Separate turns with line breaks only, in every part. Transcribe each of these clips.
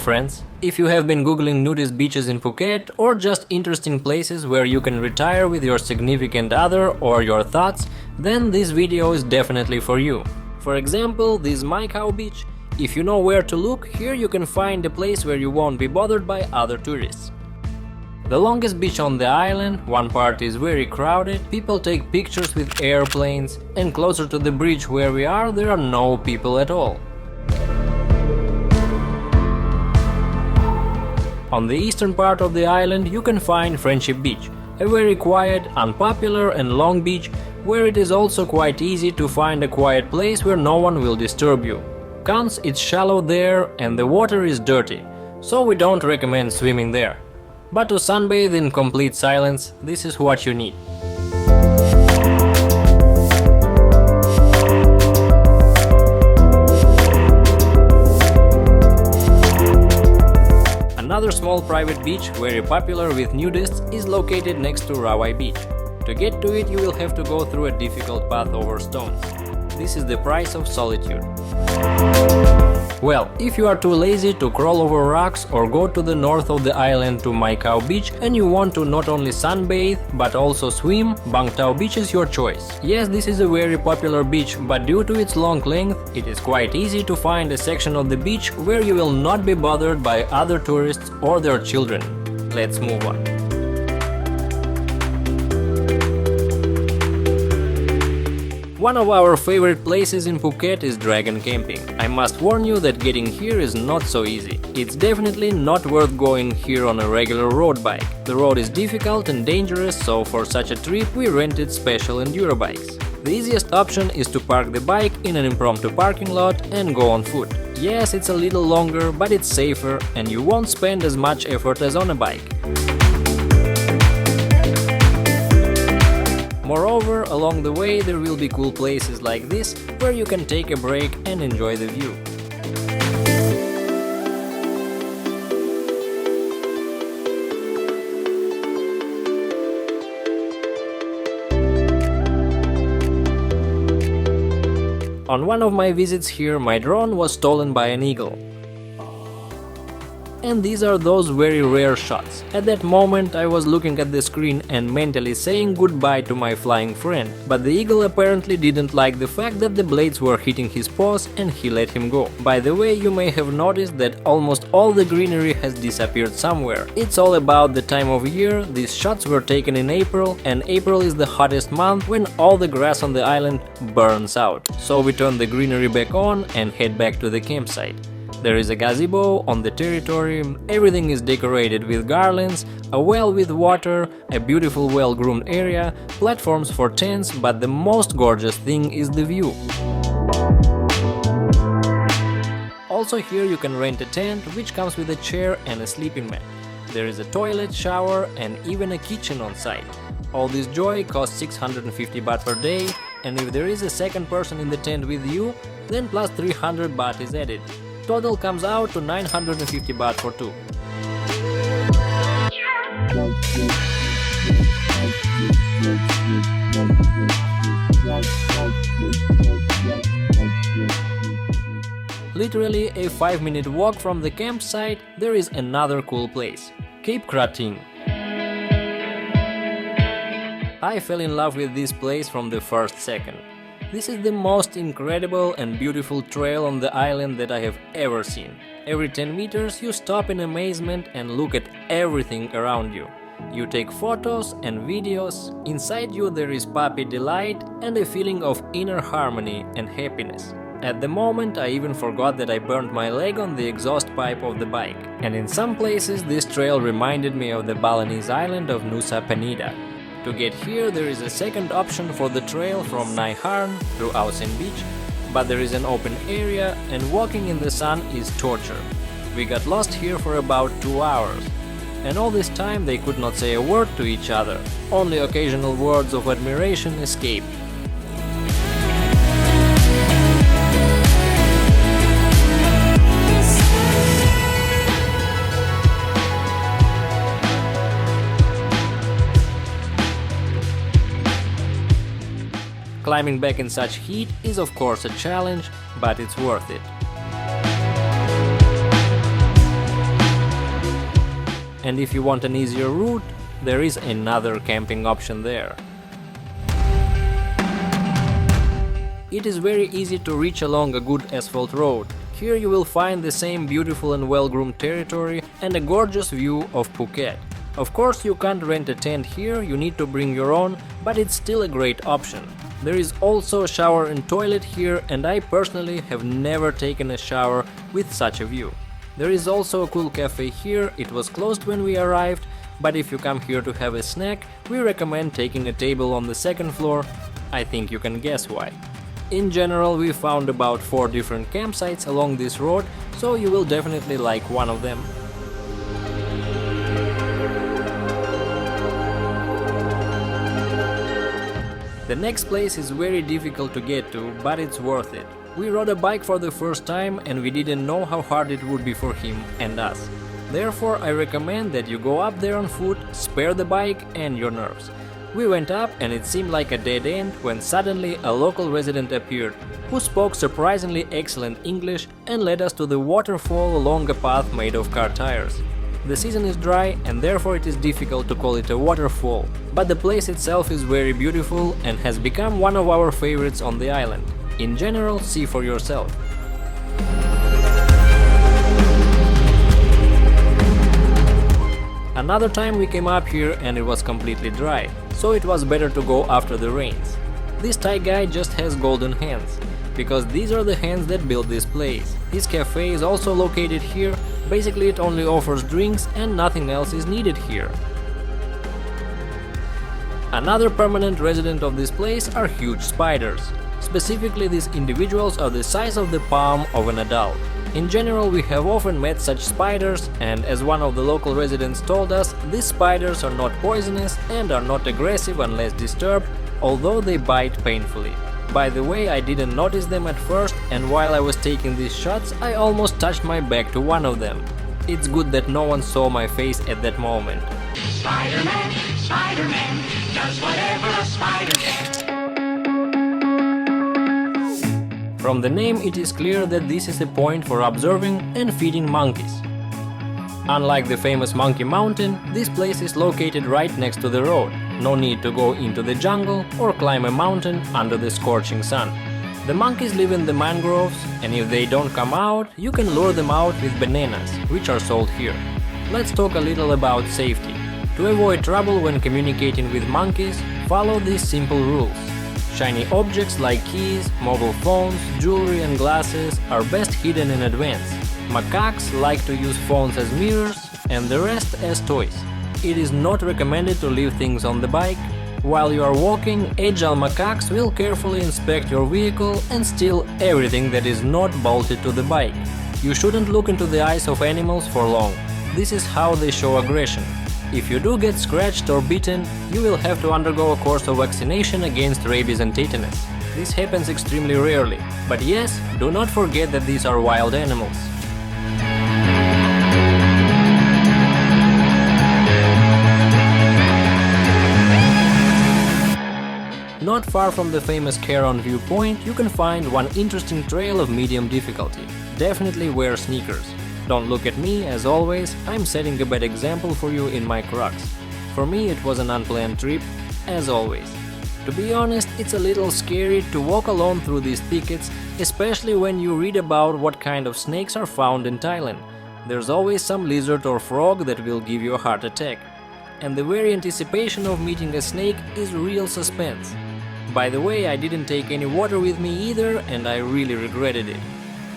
friends! If you have been googling nudist beaches in Phuket or just interesting places where you can retire with your significant other or your thoughts, then this video is definitely for you. For example, this Mai Khao beach. If you know where to look, here you can find a place where you won't be bothered by other tourists. The longest beach on the island, one part is very crowded, people take pictures with airplanes, and closer to the bridge where we are, there are no people at all. On the eastern part of the island you can find Friendship Beach, a very quiet, unpopular and long beach where it is also quite easy to find a quiet place where no one will disturb you. Cons, it's shallow there and the water is dirty, so we don't recommend swimming there. But to sunbathe in complete silence, this is what you need. Another small private beach, very popular with nudists, is located next to Rawai Beach. To get to it, you will have to go through a difficult path over stones. This is the price of solitude. Well, if you are too lazy to crawl over rocks or go to the north of the island to Mai Khao Beach and you want to not only sunbathe but also swim, Bang Tao Beach is your choice. Yes, this is a very popular beach, but due to its long length, it is quite easy to find a section of the beach where you will not be bothered by other tourists or their children. Let's move on. One of our favorite places in Phuket is dragon camping. I must warn you that getting here is not so easy. It's definitely not worth going here on a regular road bike. The road is difficult and dangerous, so for such a trip we rented special enduro bikes. The easiest option is to park the bike in an impromptu parking lot and go on foot. Yes, it's a little longer, but it's safer and you won't spend as much effort as on a bike. Moreover, along the way there will be cool places like this, where you can take a break and enjoy the view. On one of my visits here, my drone was stolen by an eagle. And these are those very rare shots. At that moment I was looking at the screen and mentally saying goodbye to my flying friend, but the eagle apparently didn't like the fact that the blades were hitting his paws and he let him go. By the way, you may have noticed that almost all the greenery has disappeared somewhere. It's all about the time of year. These shots were taken in April, and April is the hottest month when all the grass on the island burns out. So we turn the greenery back on and head back to the campsite. There is a gazebo on the territory, everything is decorated with garlands, a well with water, a beautiful well-groomed area, platforms for tents, but the most gorgeous thing is the view. Also here you can rent a tent, which comes with a chair and a sleeping mat. There is a toilet, shower and even a kitchen on site. All this joy costs 650 baht per day, and if there is a second person in the tent with you, then plus 300 baht is added. Total comes out to 950 baht for two. Literally a 5-minute walk from the campsite, there is another cool place, Cape Krathing. I fell in love with this place from the first second. This is the most incredible and beautiful trail on the island that I have ever seen. Every 10 meters you stop in amazement and look at everything around you. You take photos and videos. Inside you there is puppy delight and a feeling of inner harmony and happiness. At the moment I even forgot that I burned my leg on the exhaust pipe of the bike. And in some places this trail reminded me of the Balinese island of Nusa Penida. To get here there is a second option for the trail from Nai Harn through Ausen Beach, but there is an open area and walking in the sun is torture. We got lost here for about 2 hours, and all this time they could not say a word to each other, only occasional words of admiration escaped. Climbing back in such heat is of course a challenge, but it's worth it. and if you want an easier route, there is another camping option there. It is very easy to reach along a good asphalt road. Here you will find the same beautiful and well-groomed territory and a gorgeous view of Phuket. Of course, you can't rent a tent here, you need to bring your own, but it's still a great option. There is also a shower and toilet here, and I personally have never taken a shower with such a view. There is also a cool cafe here. It was closed when we arrived, but if you come here to have a snack, we recommend taking a table on the second floor. I think you can guess why. In general, we found about 4 different campsites along this road, so you will definitely like one of them. The next place is very difficult to get to, but it's worth it. We rode a bike for the first time and we didn't know how hard it would be for him and us. Therefore, I recommend that you go up there on foot, spare the bike and your nerves. We went up and it seemed like a dead end when suddenly a local resident appeared, who spoke surprisingly excellent English and led us to the waterfall along a path made of car tires. The season is dry and therefore it is difficult to call it a waterfall, but the place itself is very beautiful and has become one of our favorites on the island. In general, see for yourself. Another time we came up here and it was completely dry, so it was better to go after the rains. This Thai guy just has golden hands, because these are the hands that built this place. His cafe is also located here. Basically it only offers drinks and nothing else is needed here. Another permanent resident of this place are huge spiders. Specifically, these individuals are the size of the palm of an adult. In general, we have often met such spiders, and as one of the local residents told us, these spiders are not poisonous and are not aggressive unless disturbed, although they bite painfully. By the way, I didn't notice them at first, and while I was taking these shots, I almost touched my back to one of them. It's good that no one saw my face at that moment.
Spider-Man, Spider-Man, does whatever a spider can.
From the name, it is clear that this is a point for observing and feeding monkeys. Unlike the famous Monkey Mountain, this place is located right next to the road. No need to go into the jungle or climb a mountain under the scorching sun. The monkeys live in the mangroves, and if they don't come out, you can lure them out with bananas, which are sold here. Let's talk a little about safety. To avoid trouble when communicating with monkeys, follow these simple rules. Shiny objects like keys, mobile phones, jewelry and glasses are best hidden in advance. Macaques like to use phones as mirrors and the rest as toys. It is not recommended to leave things on the bike. While you are walking, agile macaques will carefully inspect your vehicle and steal everything that is not bolted to the bike. You shouldn't look into the eyes of animals for long. This is how they show aggression. If you do get scratched or bitten, you will have to undergo a course of vaccination against rabies and tetanus. This happens extremely rarely, but yes, do not forget that these are wild animals. Not far from the famous Kao Khad Viewpoint, you can find one interesting trail of medium difficulty. Definitely wear sneakers. Don't look at me, as always, I'm setting a bad example for you in my Crocs. For me it was an unplanned trip, as always. To be honest, it's a little scary to walk alone through these thickets, especially when you read about what kind of snakes are found in Thailand. There's always some lizard or frog that will give you a heart attack. And the very anticipation of meeting a snake is real suspense. By the way, I didn't take any water with me either, and I really regretted it.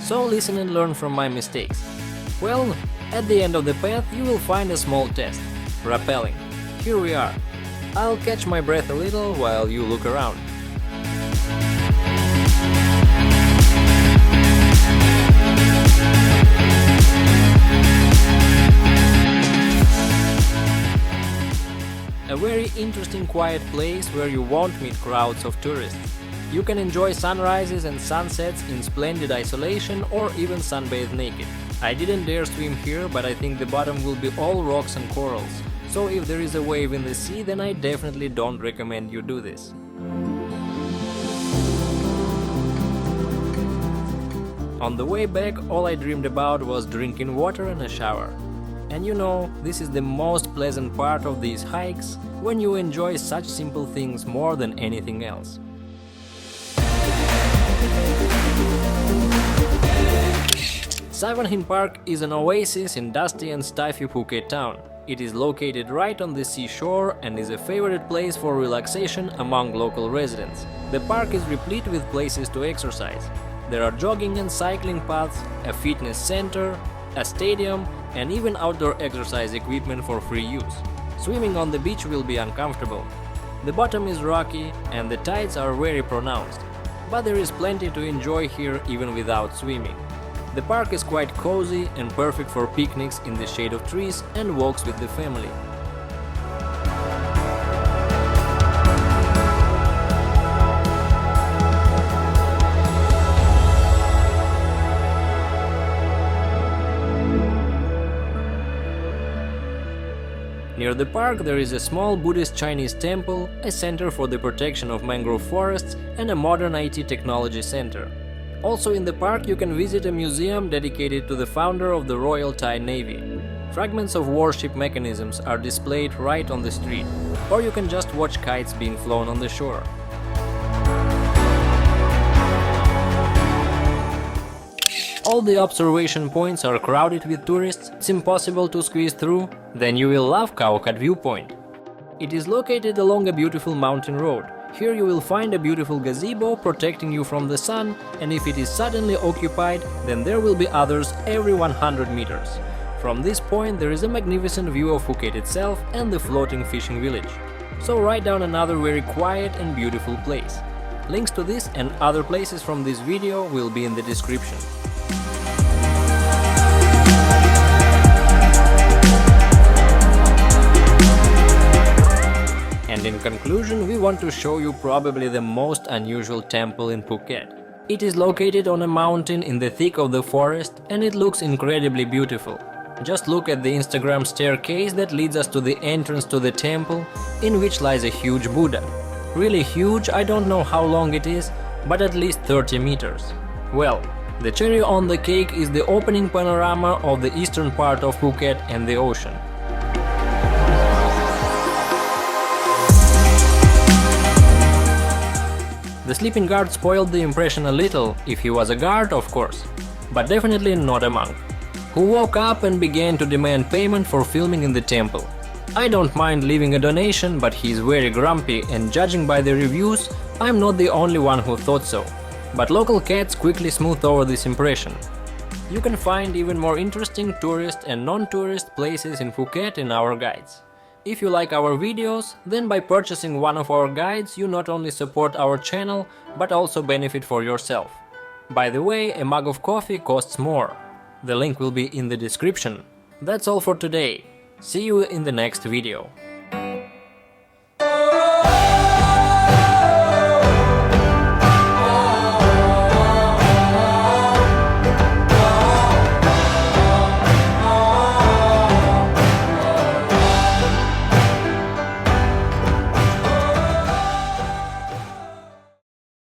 So listen and learn from my mistakes. Well, at the end of the path you will find a small test. Rappelling. Here we are. I'll catch my breath a little while you look around. A very interesting quiet place where you won't meet crowds of tourists. You can enjoy sunrises and sunsets in splendid isolation or even sunbathe naked. I didn't dare swim here, but I think the bottom will be all rocks and corals, so if there is a wave in the sea, then I definitely don't recommend you do this. On the way back, all I dreamed about was drinking water and a shower. And you know, this is the most pleasant part of these hikes, when you enjoy such simple things more than anything else. Saphan Hin Park is an oasis in dusty and stuffy Phuket town. It is located right on the seashore and is a favorite place for relaxation among local residents. The park is replete with places to exercise. There are jogging and cycling paths, a fitness center, a stadium, and even outdoor exercise equipment for free use. Swimming on the beach will be uncomfortable. The bottom is rocky and the tides are very pronounced, but there is plenty to enjoy here even without swimming. The park is quite cozy and perfect for picnics in the shade of trees and walks with the family. Near the park there is a small Buddhist Chinese temple, a center for the protection of mangrove forests, and a modern IT technology center. Also in the park you can visit a museum dedicated to the founder of the Royal Thai Navy. Fragments of warship mechanisms are displayed right on the street, or you can just watch kites being flown on the shore. All the observation points are crowded with tourists, it's impossible to squeeze through, then you will love Kao Khad Viewpoint. It is located along a beautiful mountain road. Here you will find a beautiful gazebo protecting you from the sun, and if it is suddenly occupied, then there will be others every 100 meters. From this point there is a magnificent view of Phuket itself and the floating fishing village. So write down another very quiet and beautiful place. Links to this and other places from this video will be in the description. And in conclusion, we want to show you probably the most unusual temple in Phuket. It is located on a mountain in the thick of the forest and it looks incredibly beautiful. Just look at the Instagram staircase that leads us to the entrance to the temple, in which lies a huge Buddha. Really huge, I don't know how long it is, but at least 30 meters. Well, the cherry on the cake is the opening panorama of the eastern part of Phuket and the ocean. The sleeping guard spoiled the impression a little, if he was a guard, of course, but definitely not a monk, who woke up and began to demand payment for filming in the temple. I don't mind leaving a donation, but he's very grumpy, and judging by the reviews, I'm not the only one who thought so. But local cats quickly smoothed over this impression. You can find even more interesting tourist and non-tourist places in Phuket in our guides. If you like our videos, then by purchasing one of our guides you not only support our channel, but also benefit for yourself. By the way, a mug of coffee costs more. The link will be in the description. That's all for today. See you in the next video.